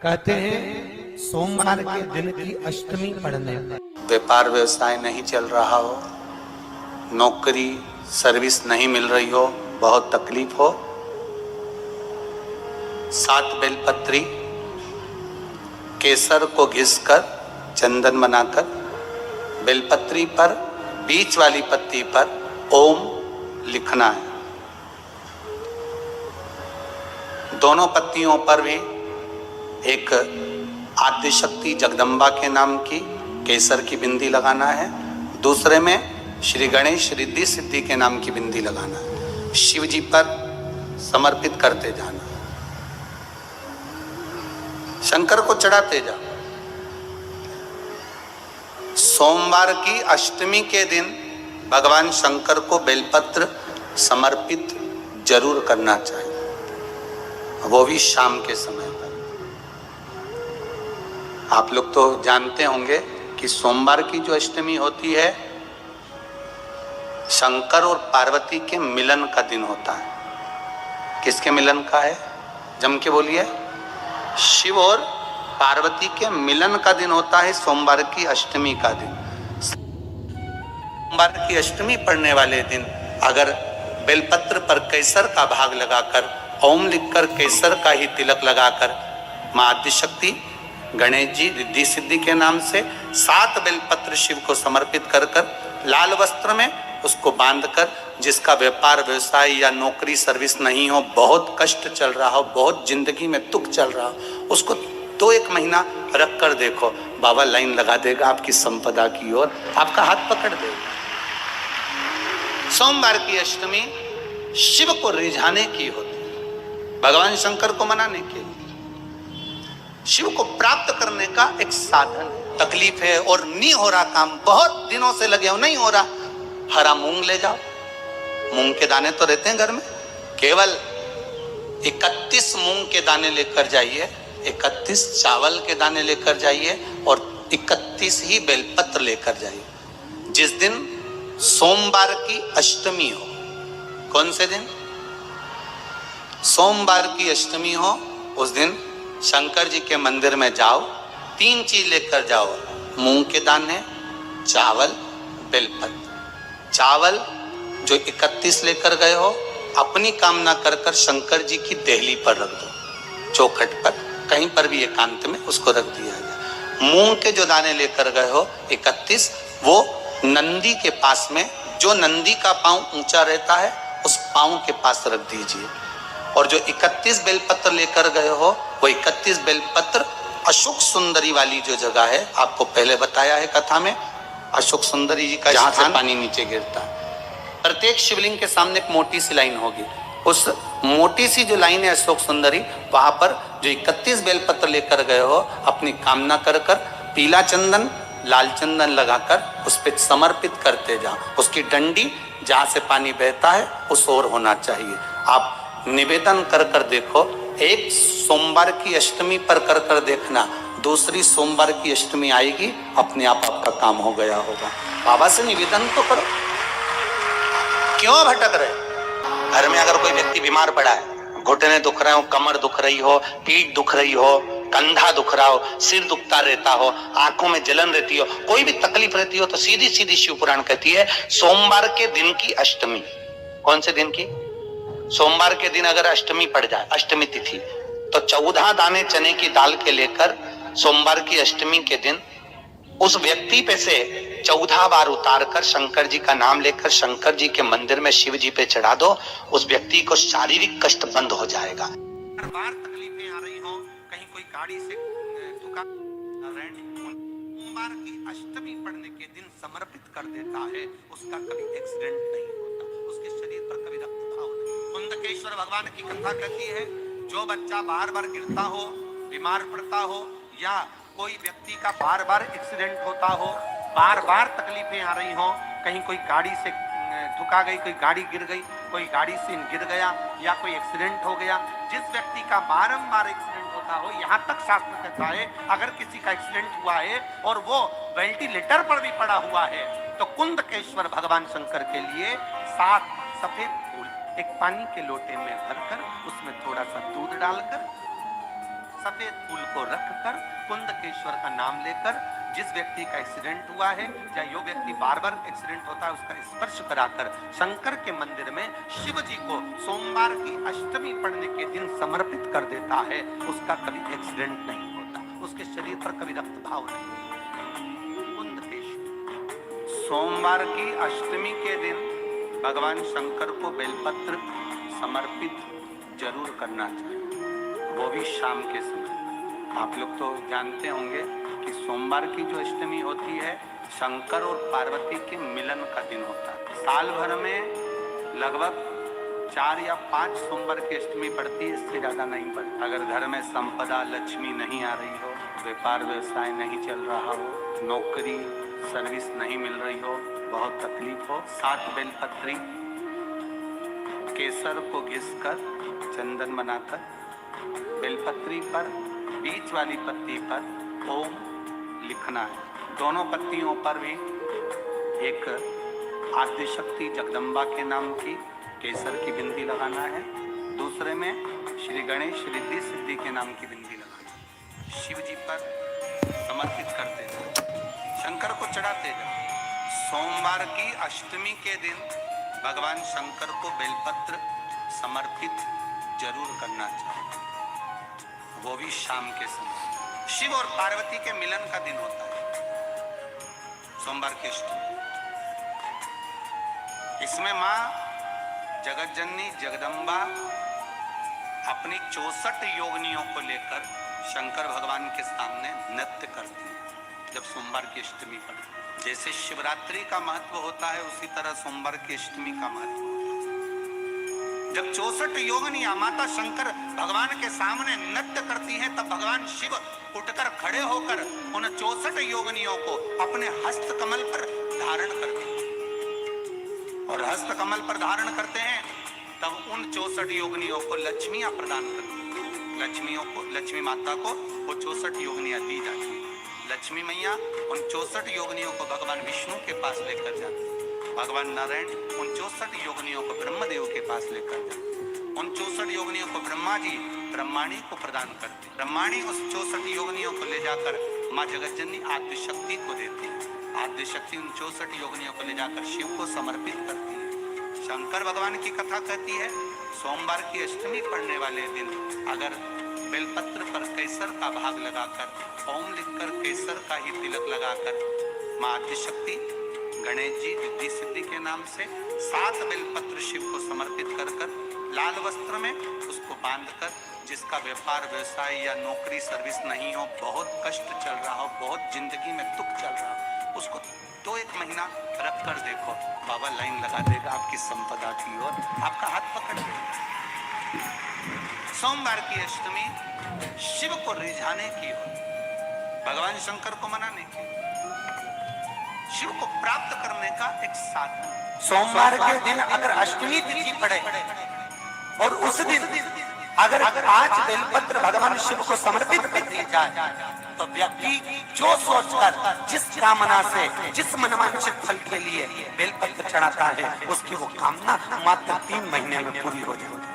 कहते हैं सोमवार के दिन की अष्टमी पड़ने पर व्यापार व्यवसाय नहीं चल रहा हो, नौकरी सर्विस नहीं मिल रही हो, बहुत तकलीफ हो, 7 बेलपत्री केसर को घिसकर चंदन बनाकर बेलपत्री पर बीच वाली पत्ती पर ओम लिखना है। दोनों पत्तियों पर भी एक आद्यशक्ति जगदम्बा के नाम की केसर की बिंदी लगाना है, दूसरे में श्री गणेश रिद्धि सिद्धि के नाम की बिंदी लगाना है। शिव जी पर समर्पित करते जाना, शंकर को चढ़ाते जाओ। सोमवार की अष्टमी के दिन भगवान शंकर को बेलपत्र समर्पित जरूर करना चाहिए, वो भी शाम के समय पर। आप लोग तो जानते होंगे कि सोमवार की जो अष्टमी होती है शंकर और पार्वती के मिलन का दिन होता है। किसके मिलन का है? जम के बोलिए। शिव और पार्वती के मिलन का दिन होता है सोमवार की अष्टमी का दिन। सोमवार की अष्टमी पड़ने वाले दिन अगर बेलपत्र पर केसर का भाग लगाकर ओम लिखकर केसर का ही तिलक लगाकर मां आदिशक्ति गणेश जी रिद्धि सिद्धि के नाम से 7 बेलपत्र शिव को समर्पित कर लाल वस्त्र में उसको बांधकर, जिसका व्यापार व्यवसाय या नौकरी सर्विस नहीं हो, बहुत कष्ट चल रहा हो, बहुत जिंदगी में दुख चल रहा हो, उसको 2-1 महीना रख कर देखो, बाबा लाइन लगा देगा आपकी संपदा की ओर, आपका हाथ पकड़ देगा। सोमवार की अष्टमी शिव को रिझाने की होती है, भगवान शंकर को मनाने के लिए, शिव को प्राप्त करने का एक साधन। तकलीफ है और नहीं हो रहा काम, बहुत दिनों से लगे हो, नहीं हो रहा, हरा मूंग ले जाओ। मूंग के दाने तो रहते हैं घर में, केवल 31 मूंग के दाने लेकर जाइए, 31 चावल के दाने लेकर जाइए और 31 ही बेलपत्र लेकर जाइए। जिस दिन सोमवार की अष्टमी हो, कौन से दिन? सोमवार की अष्टमी हो, उस दिन शंकर जी के मंदिर में जाओ, 3 चीज लेकर जाओ, मूंग के दाने, चावल, बेलपत्र। चावल जो 31 लेकर गए हो, अपनी कामना कर कर शंकर जी की देहली पर रख दो, चौखट पर, कहीं पर भी एकांत में उसको रख दिया जाए। मूंग के जो दाने लेकर गए हो 31, वो नंदी के पास में, जो नंदी का पांव ऊंचा रहता है उस पांव के पास रख दीजिए। और जो 31 बेलपत्र लेकर गए हो, वो 31 बेलपत्र अशोक सुंदरी वाली जो जगह है, आपको पहले बताया है कथा में, अशोक सुंदरी जी का जहां से पानी नीचे गिरता है, प्रत्येक शिवलिंग के सामने एक मोटी सी लाइन होगी, उस मोटी सी जो लाइन है अशोक सुंदरी, वहां पर जो 31 बेलपत्र लेकर गए हो, अपनी कामना कर कर पीला चंदन लाल चंदन लगाकर उस पर समर्पित करते जाओ। उसकी डंडी जहां से पानी बहता है उस ओर होना चाहिए। आप निवेदन कर कर देखो, एक सोमवार की अष्टमी पर कर कर देखना, दूसरी सोमवार की अष्टमी आएगी, अपने आप आपका काम हो गया होगा। बाबा से निवेदन तो करो, क्यों भटक रहे? घर में अगर कोई व्यक्ति बीमार पड़ा है, घुटने दुख रहे हो, कमर दुख रही हो, पीठ दुख रही हो, कंधा दुख रहा हो, सिर दुखता रहता हो, आंखों में जलन रहती हो, कोई भी तकलीफ रहती हो, तो सीधी सीधी शिव पुराण कहती है सोमवार के दिन की अष्टमी। कौन से दिन की? सोमवार के दिन अगर अष्टमी पड़ जाए, अष्टमी तिथि, तो 14 दाने चने की दाल के लेकर सोमवार की अष्टमी के दिन उस व्यक्ति पे से 14 बार उतार कर शंकर जी का नाम लेकर शंकर जी के मंदिर में शिव जी पे चढ़ा दो, उस व्यक्ति को शारीरिक कष्ट बंद हो जाएगा। हर बार तकलीफें आ रही हो, कहीं कोई गाड़ी से ठुका, सोमवार की अष्टमी पड़ने के दिन समर्पित कर देता है, उसका कभी एक्सीडेंट नहीं होता, उसके शरीर पर कभी रक्तस्राव नहीं। कुंदकेश्वर भगवान की कथा कहती है, जो बच्चा बार बार गिरता हो, बीमार पड़ता हो, या कोई व्यक्ति का बार बार एक्सीडेंट होता हो, बार बार तकलीफें आ रही हो, कहीं कोई गाड़ी से ठुका गई, कोई गाड़ी गिर गई, कोई गाड़ी से गिर गया, या कोई एक्सीडेंट हो गया, जिस व्यक्ति का बारंबार एक्सीडेंट होता हो, यहाँ तक शास्त्र कहता है अगर किसी का एक्सीडेंट हुआ है और वो वेंटिलेटर पर भी पड़ा हुआ है, तो कुंदकेश्वर भगवान शंकर के लिए 7 सफेद फूल एक पानी के लोटे में भरकर उसमें थोड़ा सा दूध डालकर सफेद फूल को रखकर कुंदकेश्वर का नाम लेकर जिस व्यक्ति का एक्सीडेंट हुआ है या जो व्यक्ति बार बार एक्सीडेंट होता है उसका स्पर्श कराकर शंकर के मंदिर में शिव जी को सोमवार की अष्टमी पड़ने के दिन समर्पित कर देता है, उसका कभी एक्सीडेंट नहीं होता, उसके शरीर पर कभी रक्तभाव नहीं होता। कुंदकेश्वर सोमवार की अष्टमी के दिन भगवान शंकर को बेलपत्र समर्पित जरूर करना चाहिए, वो भी शाम के समय। आप लोग तो जानते होंगे कि सोमवार की जो अष्टमी होती है शंकर और पार्वती के मिलन का दिन होता है। साल भर में लगभग 4 या 5 सोमवार की अष्टमी पड़ती है, इससे ज्यादा नहीं पड़ती। अगर घर में संपदा लक्ष्मी नहीं आ रही हो, व्यापार व्यवसाय नहीं चल रहा हो, नौकरी सर्विस नहीं मिल रही हो, बहुत तकलीफ हो, 7 बेलपत्री केसर को घिसकर चंदन बनाकर बेलपत्री पर बीच वाली पत्ती पर ओम लिखना है। दोनों पत्तियों पर भी एक आद्यशक्ति जगदम्बा के नाम की केसर की बिंदी लगाना है, दूसरे में श्री गणेश रिद्धि सिद्धि के नाम की बिंदी लगाना है। शिव जी पर समर्पित करते जाओ, शंकर को चढ़ाते जाओ। सोमवार की अष्टमी के दिन भगवान शंकर को बेलपत्र समर्पित जरूर करना चाहिए, वो भी शाम के समय। शिव और पार्वती के मिलन का दिन होता है सोमवार की अष्टमी। इसमें मां जगत जननी जगदम्बा अपनी 64 योगिनियों को लेकर शंकर भगवान के सामने नृत्य करती है जब सोमवार की अष्टमी पड़ती है। जैसे शिवरात्रि का महत्व होता है उसी तरह सोमवार की अष्टमी का महत्व होता है। जब 64 योगिनियां माता शंकर भगवान के सामने नृत्य करती हैं तब भगवान शिव उठकर खड़े होकर उन 64 योगिनियों को अपने हस्त कमल पर धारण करते हैं और हस्त कमल पर धारण करते हैं तब उन 64 योगिनियों को लक्ष्मियां प्रदान करती हैं। लक्ष्मी माता को वो 64 योगिनियां दी जाती है। लक्ष्मी मैया उन 64 योगिनियों को भगवान विष्णु के पास लेकर जाते हैं। भगवान नारायण उन 64 योगिनियों को ब्रह्मदेव के पास लेकर जाते हैं। उन 64 योगिनियों को ब्रह्मा जी ब्रह्माणी को प्रदान करते हैं। ब्रह्माणी उस 64 योगिनियों को ले जाकर माँ जगतजननी आद्यशक्ति को देती है। आद्यशक्ति उन 64 योगिनियों को ले जाकर शिव को समर्पित करती है। शंकर भगवान की कथा कहती है सोमवार की अष्टमी पड़ने वाले दिन अगर बेलपत्र पर केसर का भाग लगाकर ओम लिखकर केसर का ही तिलक लगाकर माँ आद्यशक्ति गणेश जी रिद्धि सिद्धि के नाम से 7 बेलपत्र शिव को समर्पित कर लाल वस्त्र में उसको बांधकर जिसका व्यापार व्यवसाय या नौकरी सर्विस नहीं हो, बहुत कष्ट चल रहा हो, बहुत जिंदगी में दुख चल रहा हो, उसको 2-1 महीना रख कर देखो, बाबा लाइन लगा देगा आपकी संपदा की ओर, आपका हाथ पकड़ लेगा। सोमवार की अष्टमी शिव को रिझाने की ओर, भगवान शंकर को मनाने की, शिव को प्राप्त करने का एक साधन। सोमवार के दिन अगर अष्टमी तिथि पड़े और उस दिन अगर 5 बेलपत्र भगवान शिव को समर्पित कर दिए जाए तो व्यक्ति जो सोचकर जिस कामना से जिस मनवांछित फल के लिए बेलपत्र चढ़ाता है उसकी वो कामना मात्र 3 महीने में पूरी हो जाएगी।